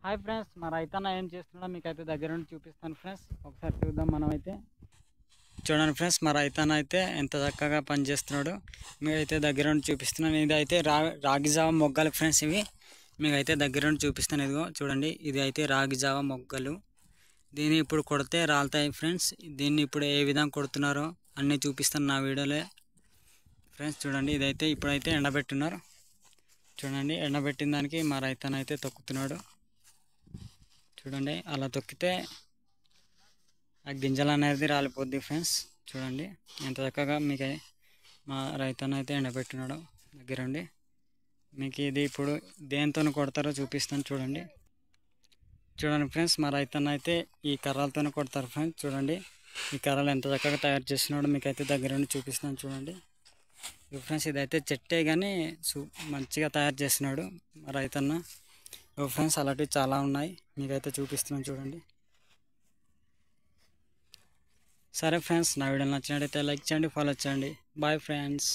Hi friends, మా రైతన్న ఏం చేస్తున్నాడో మీకైతే దగ్గర నుండి చూపిస్తాను ఫ్రెండ్స్. ఒకసారి చూద్దాం. మనమైతే చూడండి ఫ్రెండ్స్, మా రైతన్న అయితే ఎంత చక్కగా పనిచేస్తున్నాడు మీరైతే దగ్గర నుండి చూపిస్తున్నాను. ఇది అయితే రాగి జావ మొగ్గలు ఫ్రెండ్స్. ఇవి మీకైతే దగ్గర నుండి చూపిస్తాను. ఇదిగో చూడండి, ఇది అయితే రాగి జావ మొగ్గలు. దీన్ని ఇప్పుడు కొడితే రాలుతాయి ఫ్రెండ్స్. దీన్ని ఇప్పుడు ఏ విధంగా కొడుతున్నారో అన్నీ చూపిస్తాను నా వీడియోలో ఫ్రెండ్స్. చూడండి, ఇదైతే ఇప్పుడైతే ఎండబెట్టున్నారు. చూడండి, ఎండబెట్టిన దానికి మా రైతన్న అయితే తొక్కుతున్నాడు. చూడండి, అలా తొక్కితే ఆ గింజలు అనేది రాలిపోద్ది ఫ్రెండ్స్. చూడండి ఎంత చక్కగా మీకు మా రైతన్న అయితే ఎండబెట్టున్నాడు దగ్గరుండి. మీకు ఇది ఇప్పుడు దేంతో కొడతారో చూపిస్తాను. చూడండి ఫ్రెండ్స్, మా రైతన్న అయితే ఈ కర్రలతో కొడతారు ఫ్రెండ్స్. చూడండి, ఈ కర్రలు ఎంత చక్కగా తయారు చేస్తున్నాడో మీకైతే దగ్గరుండి చూపిస్తాను. చూడండి ఫ్రెండ్స్, ఇదైతే చెట్టే కానీ మంచిగా తయారు చేస్తున్నాడు మా రైతన్న ఫ్రెండ్స్. అలాంటివి చాలా ఉన్నాయి, మీకైతే చూపిస్తున్నాను. చూడండి. సరే ఫ్రెండ్స్, నా వీడియో నచ్చినట్టయితే లైక్ చేయండి, ఫాలో చేయండి. Bye friends.